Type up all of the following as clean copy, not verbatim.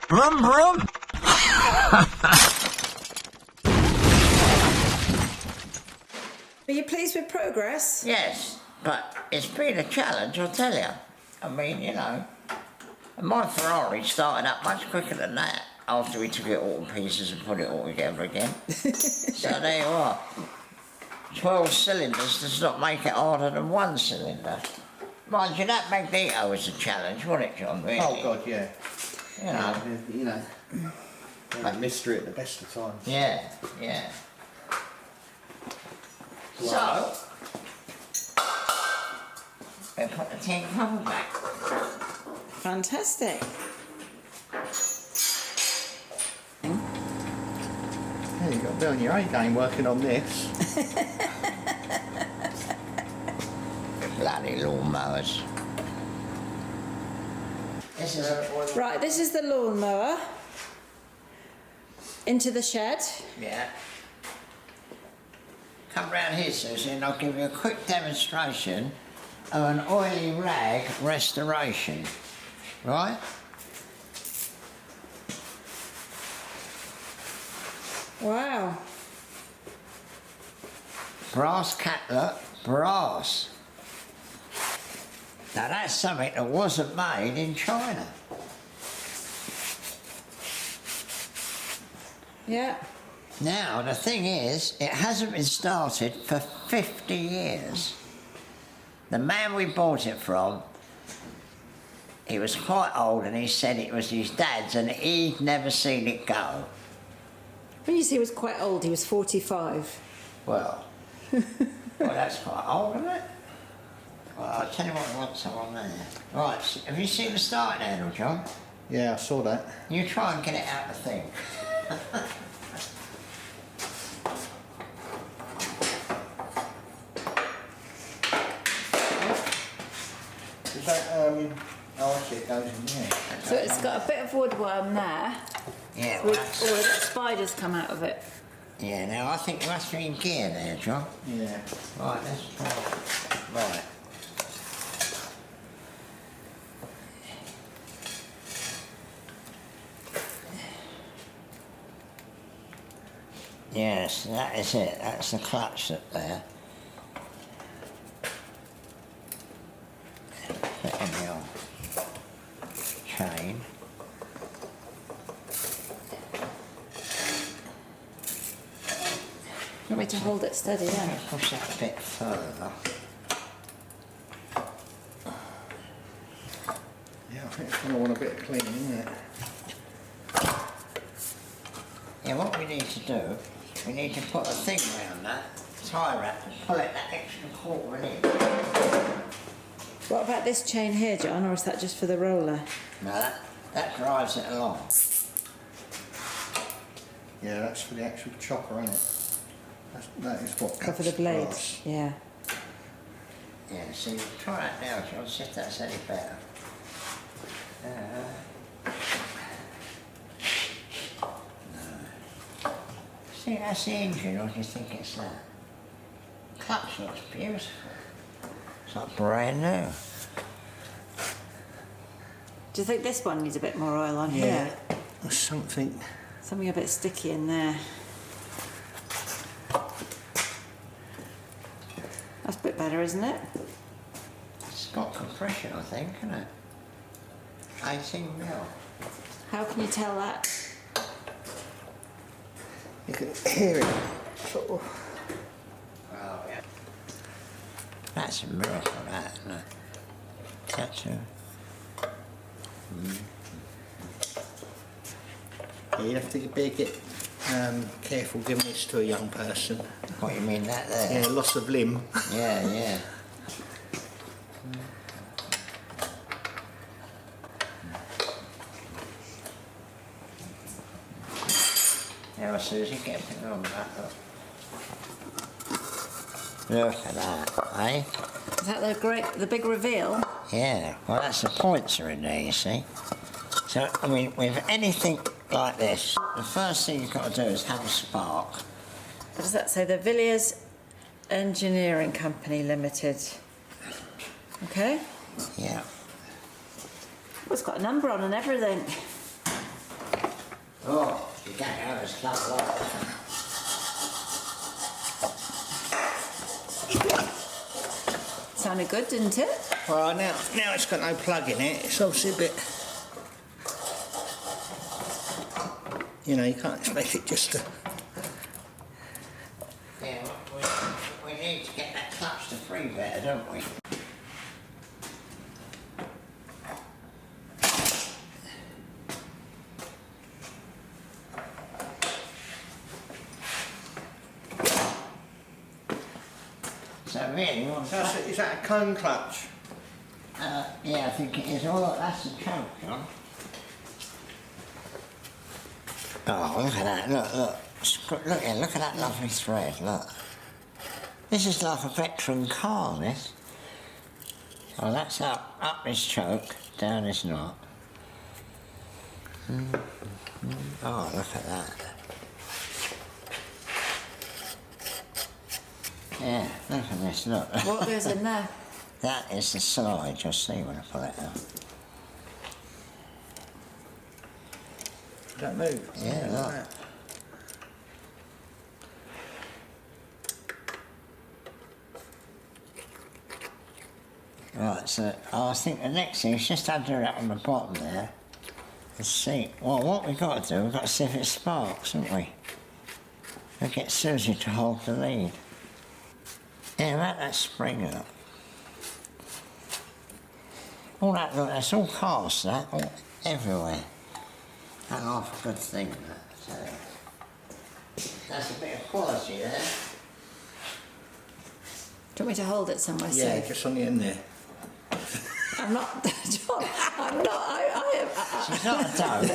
Vroom, vroom. Are you pleased with progress? Yes, but it's been a challenge, I'll tell you. I mean, you know, my Ferrari started up much quicker than that after we took it all to pieces and put it all together again. So there you are. 12 cylinders does not make it harder than one cylinder. Mind you, that Magneto was a challenge, wasn't it, John? Really? Oh God, yeah. You know. That mystery at the best of times. Yeah, yeah. So, we put the tin cover back. Fantastic. Yeah, you've got to be on your A game working on this. Bloody lawnmowers. This is Right, this is the lawnmower. Into the shed. yeah. Come round here, Susie, and I'll give you a quick demonstration of an oily rag restoration. Right? Wow. Brass catlet, brass. Now that's something that wasn't made in China. Yeah. Now, the thing is, it hasn't been started for 50 years. The man we bought it from, he was quite old and he said it was his dad's and he'd never seen it go. When you say he was quite old, he was 45. Well, that's quite old, isn't it? Well, I'll tell you what I want someone there. Right, so have you seen the starting handle, John? Yeah, I saw that. You try and get it out of the thing. Is that, oh, I see, it goes in there. So it's got a bit of woodworm there. Yeah, well, With, or spiders come out of it. yeah, now I think you must be in gear there, John. Yeah. Right, let's try. Right. Yes, that is it. That's the clutch up there. Put in the old chain. You want me to hold it steady then? Push that a bit further. Yeah, I think it's going to want a bit of cleaning, isn't it? Yeah, what we need to do, we need to put a thing around that, tie wrap, and pull it that extra quarter of an inch. What about this chain here, John, or is that just for the roller? No, that drives it along. Yeah, that's for the actual chopper, isn't it? That is what Cover the cuts blades. grass. Yeah. Yeah, see, try that now, John, see if that's any better. No. See, that's the engine, or do you think it's that? Clutch looks beautiful. It's like brand new. Do you think this one needs a bit more oil on Yeah. here? There's something. Something a bit sticky in there. That's a bit better, isn't it? It's got compression, I think, isn't it? 18 mil. How can you tell that? You can hear it. Sort of. Oh, yeah. That's a miracle, that, isn't it? That's a... Yeah, you have to be a bit careful giving this to a young person. What, you mean that there? Yeah, loss of limb. Yeah, yeah. Now, Susie, get a bit on that. Look at that, eh? Is that the big reveal? Yeah, well, that's the points are in there, you see. So, I mean, with anything like this, the first thing you've got to do is have a spark. What does that say? The Villiers Engineering Company Limited. Okay. Yeah. Well, it's got a number on and everything. Oh, you can't have a stuff like that. Sounded good, didn't it? Well, now it's got no plug in it. It's obviously a bit. You know, you can't expect it just to. Yeah, we need to get that clutch to free better, don't we? So really, you want to... Is that a cone clutch? Yeah, I think it is. Oh, look, that's the choke, John. Oh, look at that, look. Look at that lovely thread, look. This is like a veteran car, this. Oh, that's up this choke, down this knot. Oh, look at that. Yeah, look at this, look. What goes in there? That is the slide, you'll see when I pull it out. Don't move. Yeah, look. Right, so I think the next thing is just undo it on the bottom there. Let's see. Well, what we've got to do, we've got to see if it sparks, haven't we? We'll get Susie to hold the lead. Yeah, that spring up. All that, look, that's all cast, that, all, everywhere. That's half a good thing, that. So, that's a bit of quality there. Do you want me to hold it somewhere Yeah, safe? just on the end there. I'm not, John, I'm not, I am... She's not a dope.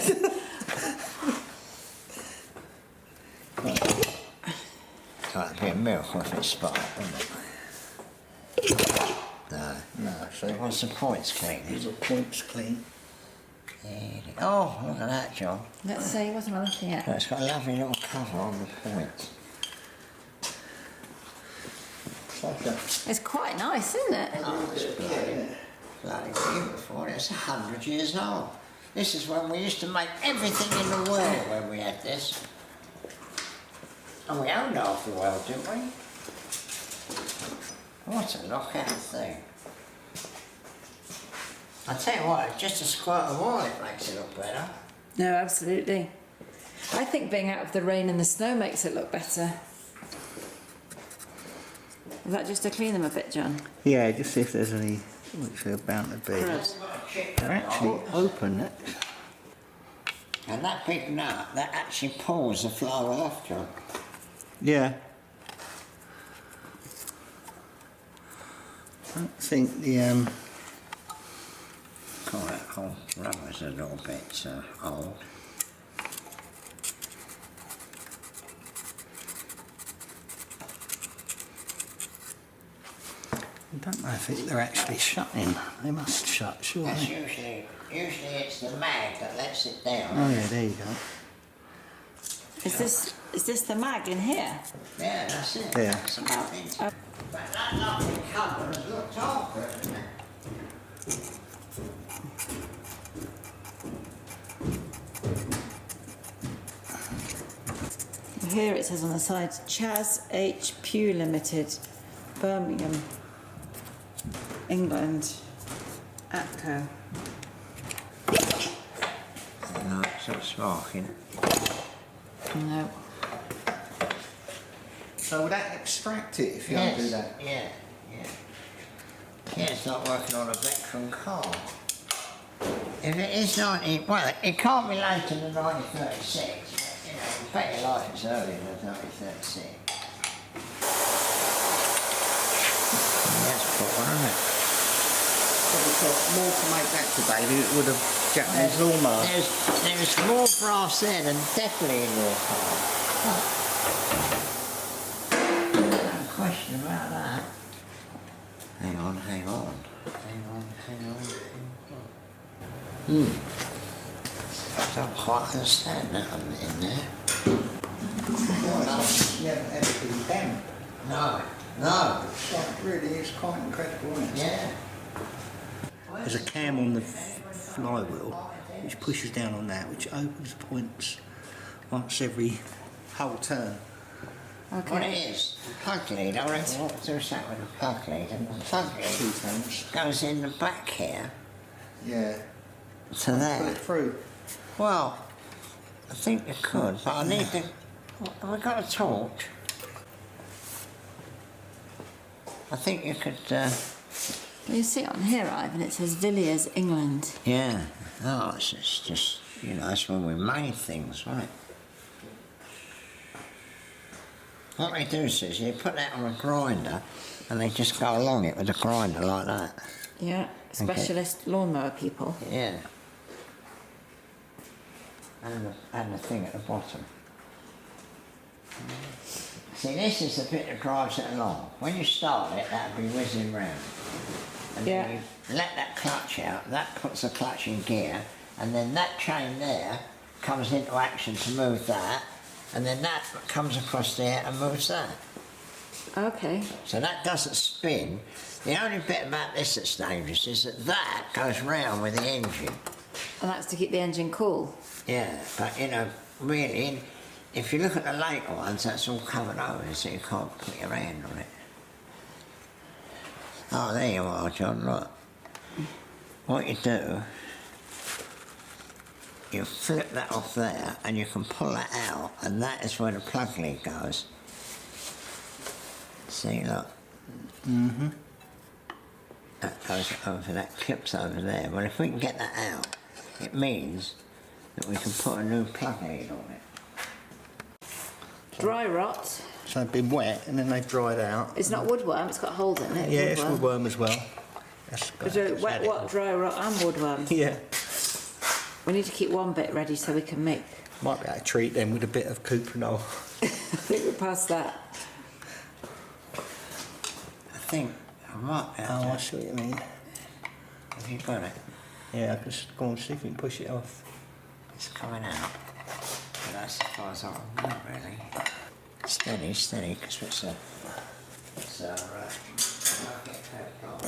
That'd be a miracle if it sparked, wouldn't it? No. No, so What's the points clean? these are points clean. Oh, look at that, John. Let's see, what am I looking at? It's got a lovely little cover on the points. It's like a. It's quite nice, isn't it? Oh, it's bloody beautiful. It's 100 years old. This is when we used to make everything in the world when we had this. And we owned half the world, didn't we? What a knockout thing. I tell you what, just a squirt of oil, it makes it look better. No, absolutely. I think being out of the rain and the snow makes it look better. Is that just to clean them a bit, John? Yeah, just see if there's any which they're bound to be. Good. They're actually open. And that big nut, that actually pulls the flower off, John. Yeah. I don't think the Oh, that whole rubber's a little bit old. I don't know if they're actually shutting. They must shut, surely. That's usually it's the mag that lets it down. Oh yeah, there you go. Is this the mag in here? Yeah, that's it. Yeah. That's about it. But that lovely cover has looked after it, hasn't it? Here it says on the side, Chas H. Pugh Limited, Birmingham, England, ATCO. No, it's not sparking. No. So would that extract it if you undo that? Yeah. Yeah, it's not working on a veteran car. If it is 19... Well, it can't be later than 1936. You know, in fact, your life is earlier than 1936. That's put one, isn't it? So it cost more to make that today than it would have Japanese lawnmower. There's more brass there than definitely in your car. No question about that. Hang on. I don't quite understand that in there. Well, it's never ever been damp. No. It really is quite incredible, isn't it? Yeah. There's a cam on the flywheel which pushes down on that, which opens points once every whole turn. What Okay. it is, the plug lead, I reckon what to do is that with the plug lead, and the plug Two lead turns. goes in the back here Yeah. to Pull there. it through. Well, I think you could, but I need to. Have we got a torch? I think you could. You see it on here, Ivan, it says Villiers, England. Yeah. Oh, it's just that's when we made things, right? What they do is you put that on a grinder, and they just go along it with a grinder like that. Yeah, specialist lawnmower people. Yeah. And the thing at the bottom. See, this is the bit that drives it along. When you start it, that'll be whizzing round. And Yeah. then you let that clutch out, that puts the clutch in gear, and then that chain there comes into action to move that, and then that comes across there and moves that. Okay. So that doesn't spin. The only bit about this that's dangerous is that goes round with the engine. And that's to keep the engine cool. Yeah, but really, if you look at the later ones, that's all covered over, so you can't put your hand on it. Oh, there you are, John, look. What you do, you flip that off there, and you can pull that out, and that is where the plug lead goes. See, look. Mm-hmm. That goes over, that clips over there. Well, if we can get that out, it means that we can put a new plug lead on it. Dry rot. So they've been wet and then they've dried out. It's not woodworm, it's got holes in it. Yeah, it's woodworm as well. That's So wet, what, dry rot and woodworm. Yeah. We need to keep one bit ready so we can make. Might be able to treat them with a bit of cuprinol. I think we're past that. I think I might be able Oh, I to. see what you mean. Have you got it? Yeah, I just go and see if we can push it off. It's coming out. But that's as far as I can go, really. Steady, because it's a... I'll get that on.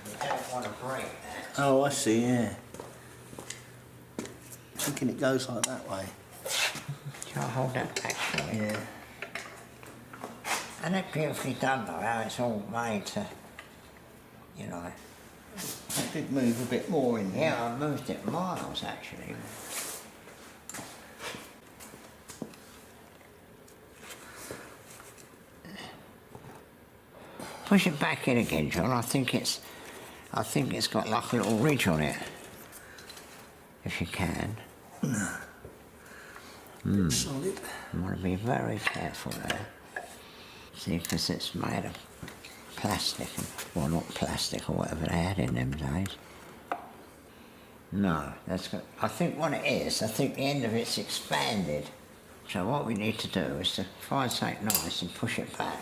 We don't want to break that. Oh, I see, yeah. Thinking it goes like that way. Shall I hold that back for you? Yeah. And it's beautifully done though, how it's all made to, It did move a bit more in there. Yeah, I moved it miles actually. Push it back in again, John. I think it's got like a little ridge on it. If you can. Solid. You want to be very careful there. See, because it's made of plastic, well, not plastic or whatever they had in them days. No, that's good. I think what it is, I think the end of it's expanded. So what we need to do is to find something nice and push it back.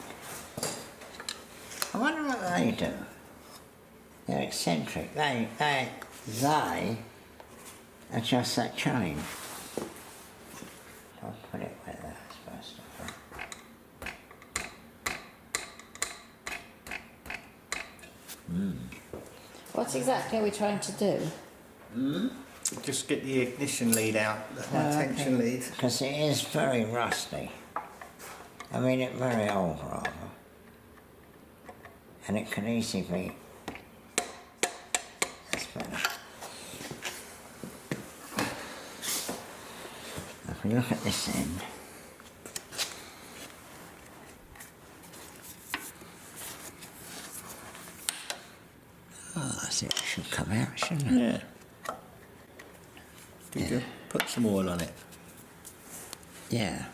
I wonder what they do. They're eccentric. They adjust that chain. I'll put it where they're supposed to. What exactly are we trying to do? Just get the ignition lead out, the high tension lead. Because it is very rusty. I mean, it's very old rather. And it can easily be... That's better. If we look at this end... Oh, I think it should come out, shouldn't it? Yeah. Did you put some oil on it? Yeah,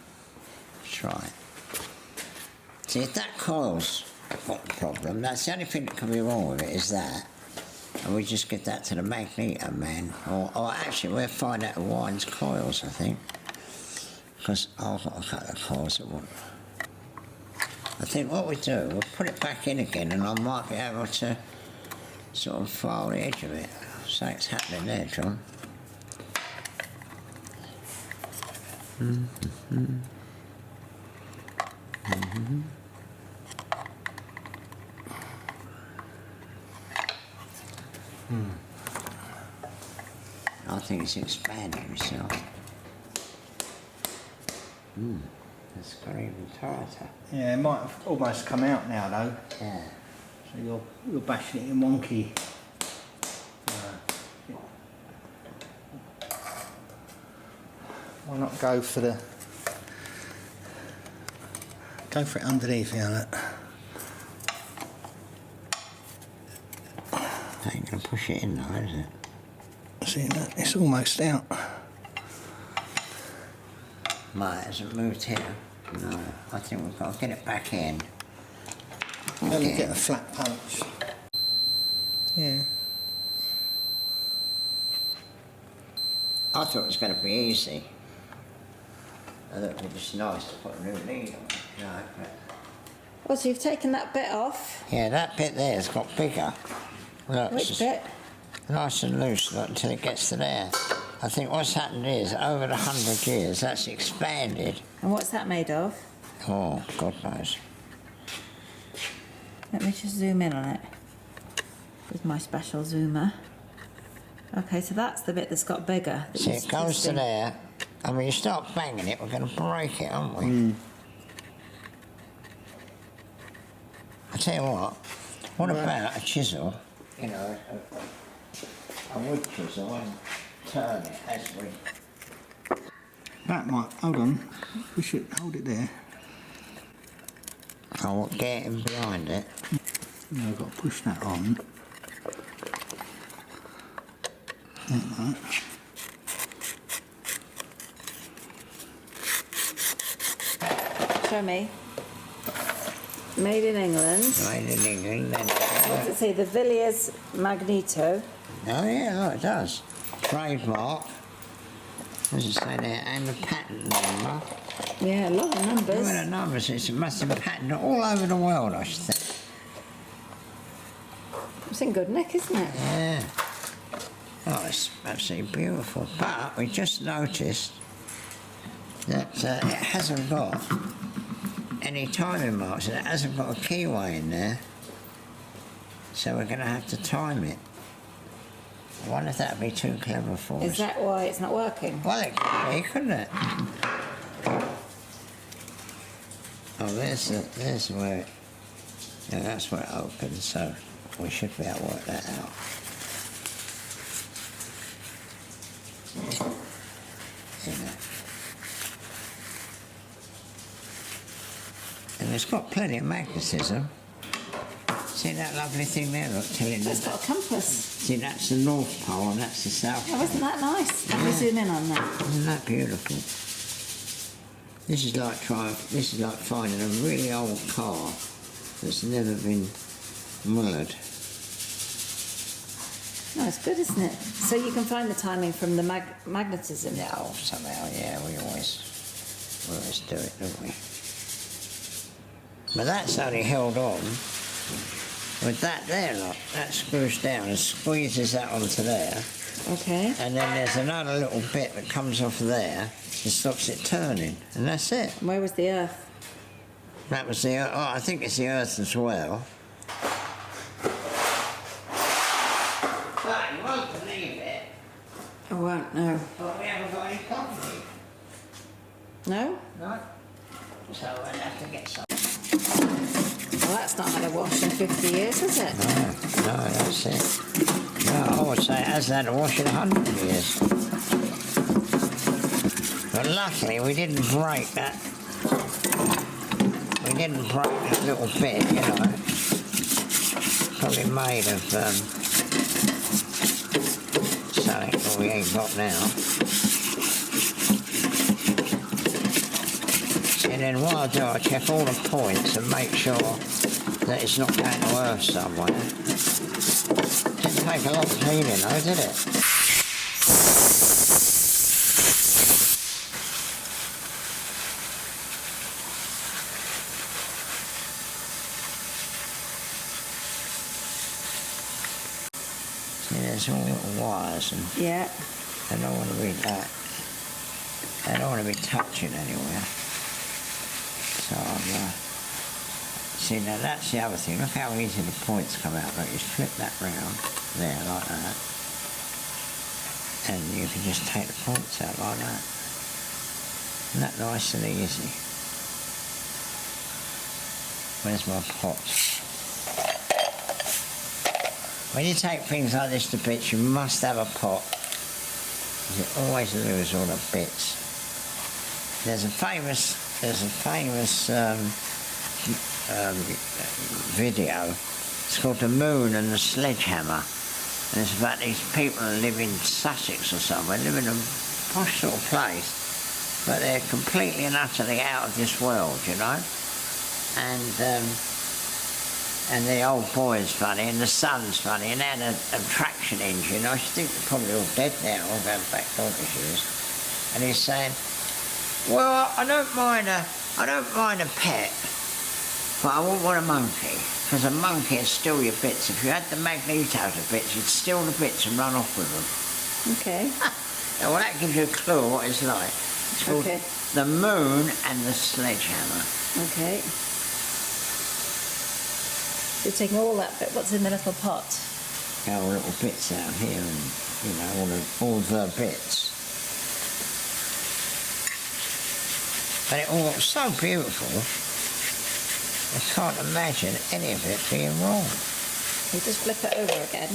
that's right. See, if that coil's got the problem, that's the only thing that can be wrong with it is that. And we just get that to the Magneto man. Or actually, we'll find out who winds coils, I think. Because I've got a couple of coils that want. I think what we do, we'll put it back in again and I might be able to sort of file the edge of it. Something's happening there, John. I think it's expanding itself. That's got even tighter. Yeah, it might have almost come out now though. Yeah. So you're bashing it in one key. Why not go for it underneath here, look. That ain't gonna push it in though, is it? See that? It's almost out. Mate, hasn't moved here. No, I think we've got to get it back in. Only get a flat punch. Yeah. I thought it was going to be easy. I thought it would be just nice to put a new lead on. No, but Oh, so you've taken that bit off. yeah, that bit there's got bigger. Look, it's Which just bit? nice and loose, look, until it gets to there. I think what's happened is, over the 100 years, that's expanded. And what's that made of? Oh, God knows. Let me just zoom in on it with my special zoomer. Okay, so that's the bit that's got bigger. that See, you're it goes to twisting. there. I mean, you start banging it, we're going to break it, aren't we? I tell you what about a chisel? You know, a wood chisel and turn it as we... That might, hold on. We should hold it there. I will get in behind it. No, I've got to push that on. Like that. Show me. Made in England. Made in England, then... What does it say? The Villiers Magneto. Oh yeah, look, it does. Trademark. What does it say there? And the patent number. Yeah, a lot of Look numbers. at the numbers, it must have been patented all over the world, I should think. It's in good nick, isn't it? Yeah. Oh, it's absolutely beautiful. But we just noticed that it hasn't got any timing marks and it hasn't got a keyway in there. So we're going to have to time it. I wonder if that would be too clever for us. Is that why it's not working? Well, it could be, couldn't it? Oh, there's where it... Yeah, that's where it opens, so we should be able to work that out. Yeah. And it's got plenty of magnetism. See that lovely thing there, look, telling It's that. got a compass. See, that's the North Pole and that's the South Oh, Pole. isn't that nice? Let me zoom in on that. Isn't that beautiful? This is like finding a really old car that's never been mullered. No, it's good, isn't it? So you can find the timing from the magnetism. Yeah, oh, somehow, yeah, we always do it, don't we? But that's only held on with that there, look. That screws down and squeezes that onto there. Okay. And then there's another little bit that comes off there and stops it turning. And that's it. Where was the earth? That was the earth. Oh, I think it's the earth as well. But you won't believe it, I won't, no. but we haven't got any coffee. No? No. So we'll have to get some. Well, that's not had a wash in 50 years, has it? No, that's it. No, I would say it hasn't had a wash in 100 years. But luckily we didn't break that. We didn't break that little bit, you know. Probably made of something that we ain't got now. And then what I'll do, I'll check all the points and make sure that it's not going to earth somewhere. Didn't take a lot of cleaning though, did it? See, there's all little wires and Yeah. they don't want to be that. They don't want to be touching anywhere. So see, now that's the other thing. Look how easy the points come out. Like you flip that round there like that, and you can just take the points out like that. Isn't that nice and easy? Where's my pot? When you take things like this to bits, you must have a pot, because you always lose all the bits. There's a famous video. It's called The Moon and the Sledgehammer, and it's about these people who live in Sussex or somewhere, live in a posh sort of place, but they're completely and utterly out of this world, you know. And the old boy's funny, and the son's funny, and they had a traction engine. I think they're probably all dead now, all going back donkey's years. And he's saying, well, I don't mind a pet, but I wouldn't want a monkey, because a monkey would steal your bits. If you had the Magneto bits, you'd steal the bits and run off with them. Okay. Well, that gives you a clue of what it's like. It's called The Moon and the Sledgehammer. Okay. So you're taking all that bit. What's in the little pot? All little bits out here, and you know, all the bits. But it all looks so beautiful. I can't imagine any of it being wrong. You just flip it over again.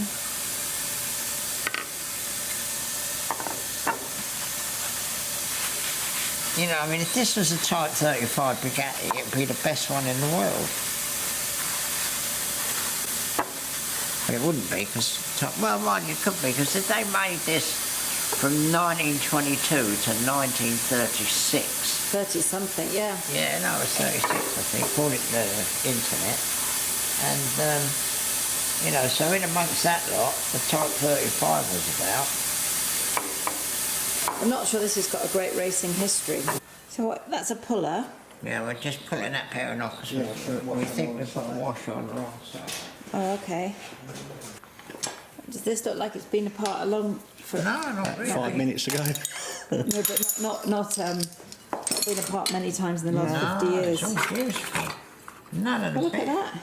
You know, I mean, if this was a Type 35 Bugatti, it'd be the best one in the world. But it wouldn't be, because, well, mind you, it could be, because they made this from 1922 to 1936. 30-something, yeah. Yeah, no, it was 36, I think, according to the internet. And, you know, so in amongst that lot, the Type 35 was about. I'm not sure this has got a great racing history. So what, that's a puller. Yeah, we're just pulling that pair off, because we think we've got a washer on the wrong side. Oh, okay. Does this look like it's been apart a long... No, not really. 5 minutes ago. No, but not been apart many times in the last 50 years. It's all beautiful. None of the Look at that.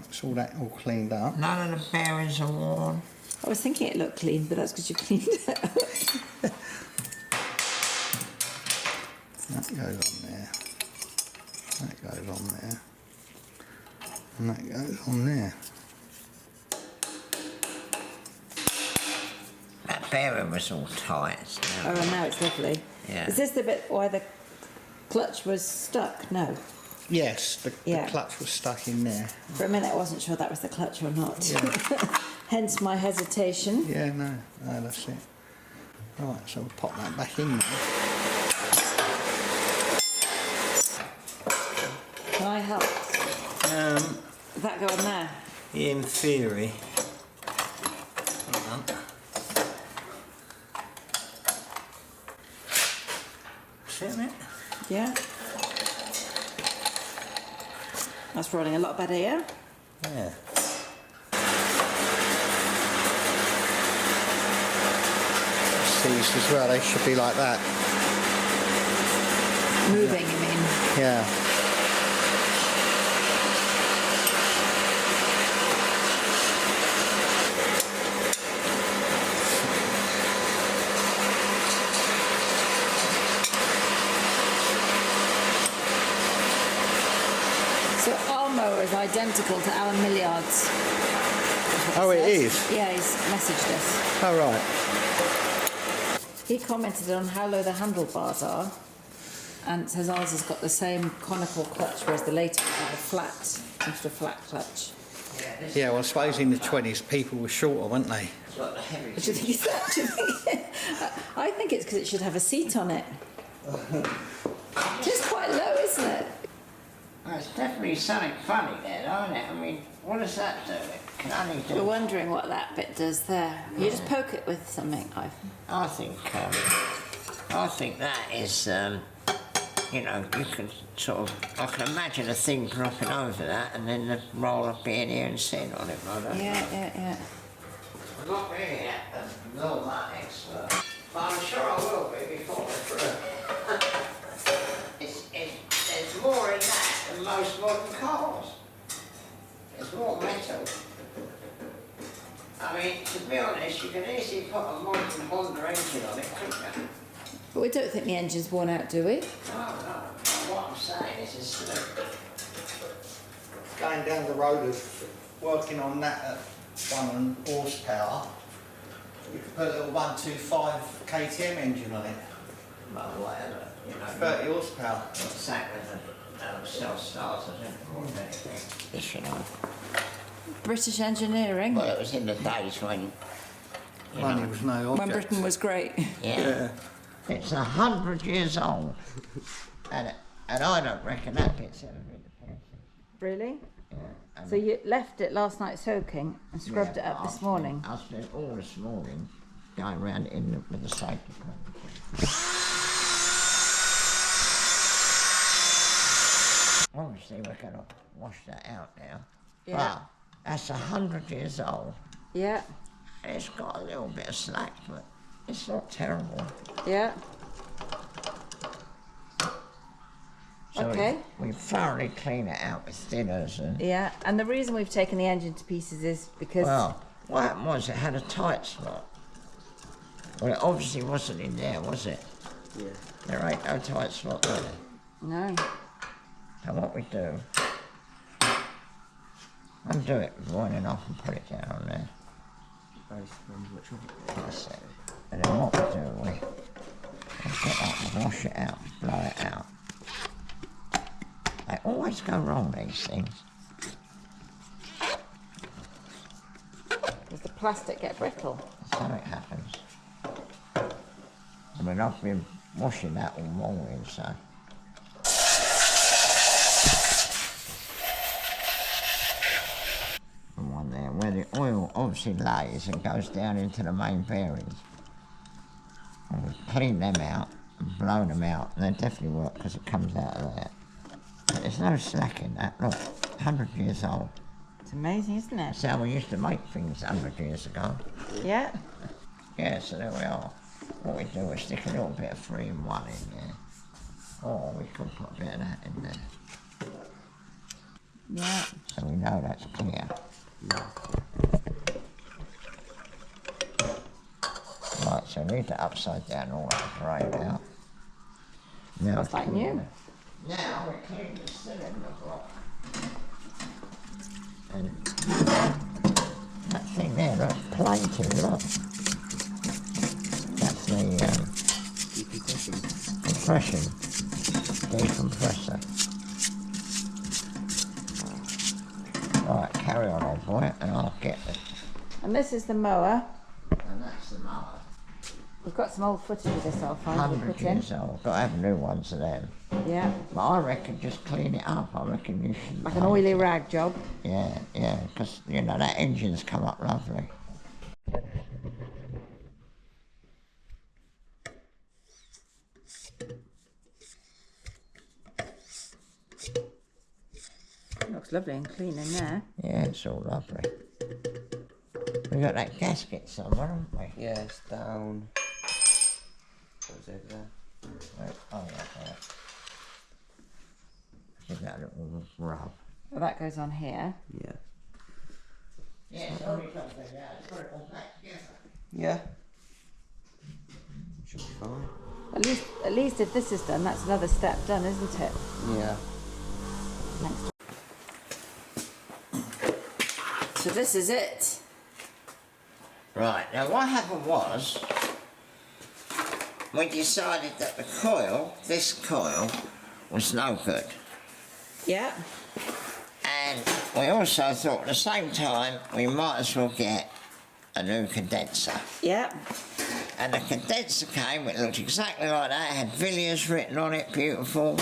It's all cleaned up. None of the bearings are worn. I was thinking it looked clean, but that's because you cleaned it up. That goes on there. That goes on there. And that goes on there. That bearing was all tight. Oh, and now it's lovely. Yeah. Is this the bit why the clutch was stuck? No. Yes, the clutch was stuck in there. For a minute I wasn't sure that was the clutch or not. Yeah. Hence my hesitation. Yeah, no, that's it. Right, so we'll pop that back in now. Can I help? Does that go on there? In theory. Hang on. See it? Yeah. That's rolling a lot better, yeah? Yeah. These as well, they should be like that. Moving, you mean? Yeah. So our mower is identical to Alan Millard's. Oh, it is? Yeah, he's messaged us. Oh, right. He commented on how low the handlebars are and says ours has got the same conical clutch, whereas the later ones have a flat clutch. Yeah, well, I suppose in the 20s people were shorter, weren't they? It's like the heavy. Do you think it's that? Do you think? I think it's because it should have a seat on it. It's quite low, isn't it? Well, it's definitely something funny there, isn't it? I mean, what does that do? It can only do. We're wondering what that bit does there. You just poke it with something, I think that is, you know, you can sort of, I can imagine a thing dropping over that and then the roller being here and sitting on it like that. Yeah. I'm not really a lawnmower expert, but I'm sure I will be before we're through. There's more in that than most modern cars. There's more metal. I I mean, to be honest, you can easily put a modern Honda engine on it, couldn't you? But we don't think the engine's worn out, do we? No. What I'm saying is it's Going down the road of working on that at 1 horsepower, you could put a little 125 KTM engine on it. well, whatever, you know. 30 horsepower. Exactly the self-starters, anything. Yes, you know. British engineering. Well, it was in the days when... you Money know, was no object. When Britain was great. Yeah. It's 100 years old. And I don't reckon that bit's ever been replaced. Really? Yeah. So you left it last night soaking and scrubbed it Yeah, up but this morning? I spent all this morning going around with the safety equipment. Obviously, we're going to wash that out now. Yeah. But that's 100 years old. Yeah, And it's got a little bit of slack, but it's not terrible. yeah. So Okay. we thoroughly clean it out with thinners and... Yeah, and the reason we've taken the engine to pieces is because... Well, what happened was it had a tight slot. Well, it obviously wasn't in there, was it? Yeah. There ain't no tight slot there. No. So what we do, undo it, winding off and put it down on there. That's it. And then what we do, we get that and wash it out, blow it out. They always go wrong, these things. Does the plastic get brittle? So it happens. I mean, I've been washing that all morning, so. And one there, where the oil obviously lays and goes down into the main bearings. And we clean them out and blow them out, and they definitely work because it comes out of there. But there's no slack in that, look, 100 years old. It's amazing, isn't it? That's how we used to make things 100 years ago. Yeah. Yeah, so there we are. What we do is stick a little bit of 3-in-1 in there. Or we could put a bit of that in there. Yeah. So we know that's clear. Right, so leave that upside down, all that grey out. Now That's like new. Now we clean the cylinder block. And that thing there, look, plated, look. That's the compression, decompressor. Right, carry on, old boy, and I'll get it. And this is the mower. And that's the mower. We've got some old footage of this, I'll find. 100 years old. Got to have new ones of them. Yeah. But I reckon just clean it up. I reckon you should. Like an oily rag job. Yeah, because, you know, that engine's come up lovely. Looks lovely and clean in there. Yeah, it's all lovely. We got that gasket somewhere, haven't we? Yeah, it's down. What was over there? Right. Oh, yeah. Give that a little rub. Well, that goes on here. Yeah. Yeah, it's only something, yeah. It's got it all back together. Yeah. Should be fine. At least if this is done, that's another step done, isn't it? Yeah. Next. So this is it. Right, now what happened was, we decided that the coil, this coil, was no good. Yeah. And we also thought at the same time, we might as well get a new condenser. Yeah. And the condenser came, it looked exactly like that, it had Villiers written on it, beautiful.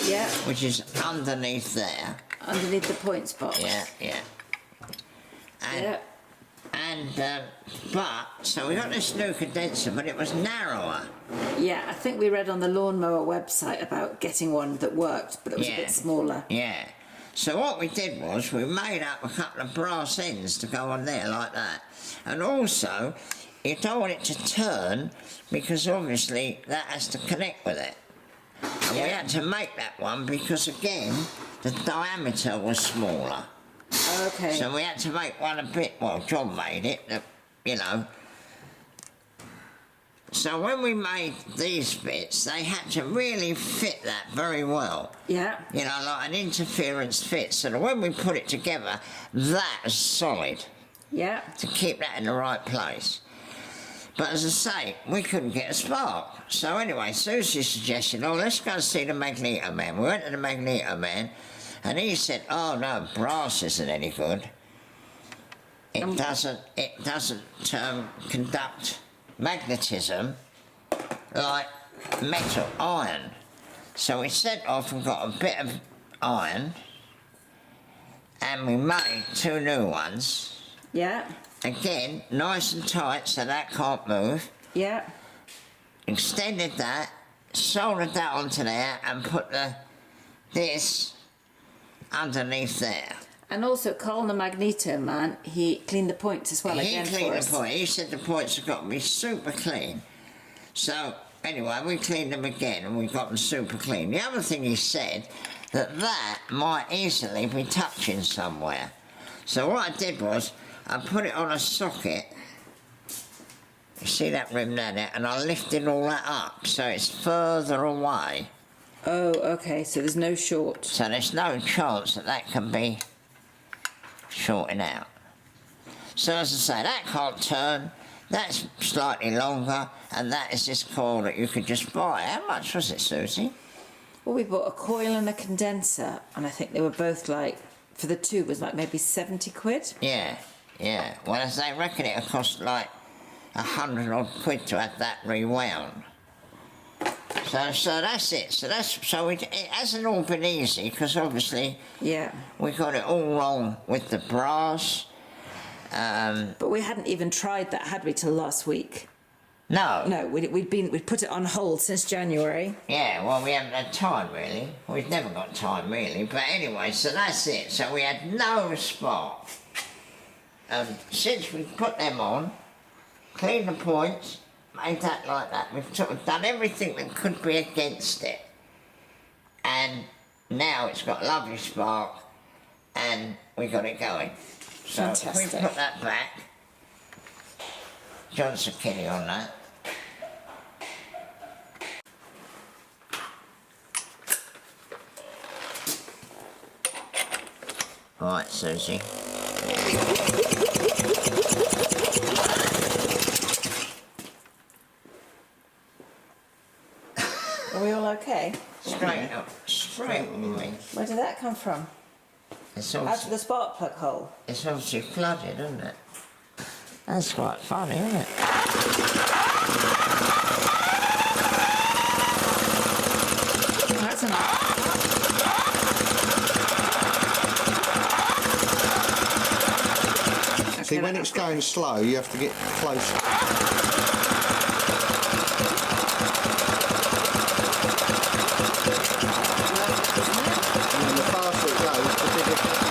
Yeah. Which is underneath there. Underneath the points box. Yeah. And, Yeah. but, so we got this new condenser, but it was narrower. Yeah, I think we read on the lawnmower website about getting one that worked, but it was a bit smaller. Yeah. So what we did was we made up a couple of brass ends to go on there like that. And also, you don't want it to turn because obviously that has to connect with it. And we had to make that one because again, the diameter was smaller. Okay. So we had to make one a bit, well, John made it, you know. So when we made these bits, they had to really fit that very well. Yeah. You know, like an interference fit, so that when we put it together, that's solid. Yeah. To keep that in the right place. But as I say, we couldn't get a spark. So anyway, Susie suggested, oh, let's go and see the Magneto man. We went to the Magneto man, and he said, oh no, brass isn't any good. It doesn't conduct magnetism like metal, iron. So we set off and got a bit of iron, and we made 2 new ones. Yeah. Again, nice and tight so that can't move. Yeah. Extended that, soldered that onto there, and put this underneath there. And also, Carl the Magneto man, he cleaned the points as well again for us. He cleaned the points. He said the points have got to be super clean. So, anyway, we cleaned them again and we got them super clean. The other thing he said, that might easily be touching somewhere. So what I did was, I put it on a socket. You see that rim there? And I lifted all that up so it's further away. Oh, okay, so there's no short. So there's no chance that can be shorting out. So as I say, that can't turn, that's slightly longer, and that is this coil that you could just buy. How much was it, Susie? Well, we bought a coil and a condenser, and I think they were both like, for the 2 was like maybe 70 quid. Yeah, yeah. Well, as they reckon it'll cost like 100 odd quid to have that rewound. So that's it. So it hasn't all been easy, because obviously we got it all wrong with the brass. But we hadn't even tried that, had we, till last week? No. No, we'd put it on hold since January. Yeah, well, we haven't had time really. We've never got time really. But anyway, so that's it. So we had no spark. Since we put them on, cleaned the points, made that like that, we've sort of done everything that could be against it. And now it's got a lovely spark, and we got it going. So Fantastic. if we put that back, John's a kiddie on that. Right, Susie. Are we all okay? Straight up, straight away. Where did that come from? It's Out of obviously, the spark plug hole? it's obviously flooded, isn't it? That's quite funny, isn't it? That's enough. See, when it's going slow, you have to get closer. And the faster it goes, the bigger it is.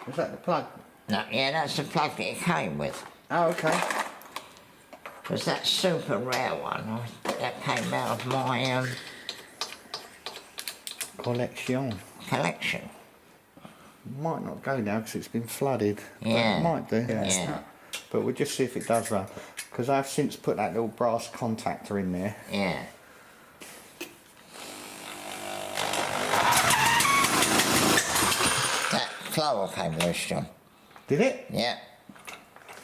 Is that the plug? No, yeah, that's the plug that it came with. Oh, okay. Because that super rare one, that came out of my Collection. collection. Might not go now because it's been flooded. Yeah. But it might do. Yeah. But we'll just see if it does run. Because I've since put that little brass contactor in there. Yeah. That flower came loose, John. Did it? Yeah.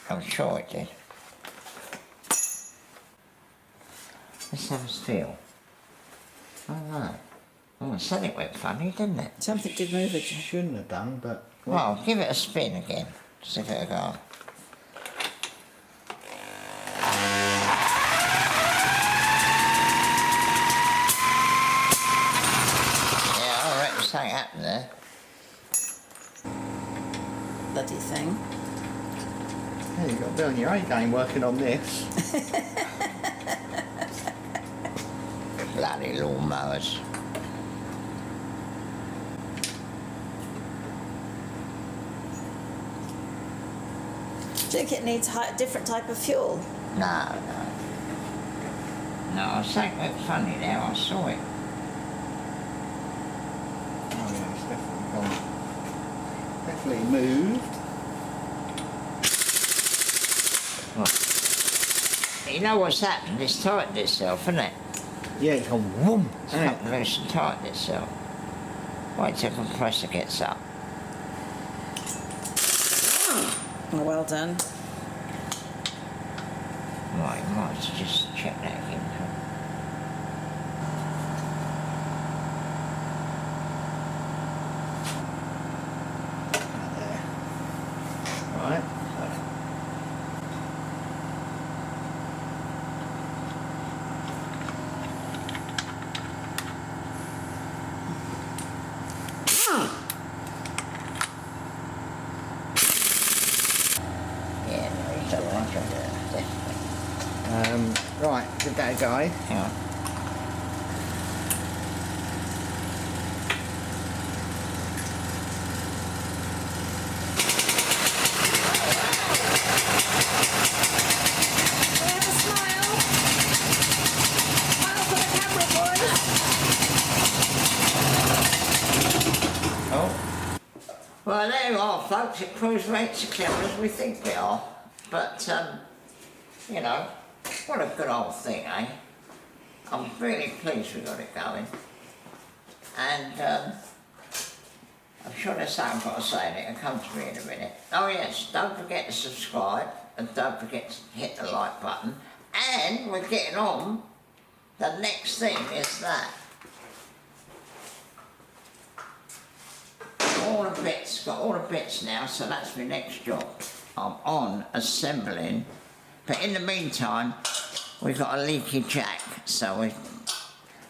I'm sure it did. Let's have a feel. Oh no. Oh, it said it went funny, didn't it? Something did move it. Shouldn't have done, but... Well, give it a spin again. See if it'll go. Yeah, I reckon something happened there. Bloody thing. Yeah, you've got to be on your A game working on this. Bloody lawnmowers. Do you think it needs a different type of fuel? No, no. No, I think it went funny now, I saw it. Oh yeah, it's definitely hopefully moved. You know what's happened? It's tightened itself, isn't it? Yeah, it's gone whoom. It's cut loose and tightened itself. Wait till the compressor gets up. Oh, well done. Right, you might have to just check that again. There. Right. Yeah, no, he's all right on there, definitely. Right, give that a go. Hang on. Oh. Well, there you are, folks. It proves we ain't so clever as we think we are. But, you know, what a good old thing, eh? I'm really pleased we got it going. And, I'm sure there's something I've got to say, and it'll come to me in a minute. Oh yes, don't forget to subscribe, and don't forget to hit the like button. And we're getting on. The next thing is that. Got all the bits now, so that's my next job. I'm on assembling, but in the meantime, we've got a leaky jack, so we're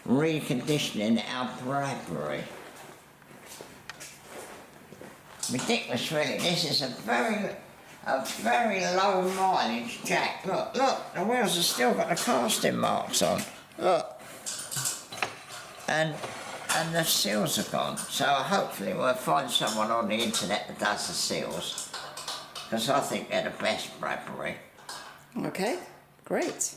reconditioning our Bradbury. Ridiculous, really. This is a very low mileage jack. Look, the wheels have still got the casting marks on. Look. And the seals are gone. So hopefully we'll find someone on the internet that does the seals. Because I think they're the best Bradbury. Okay, great.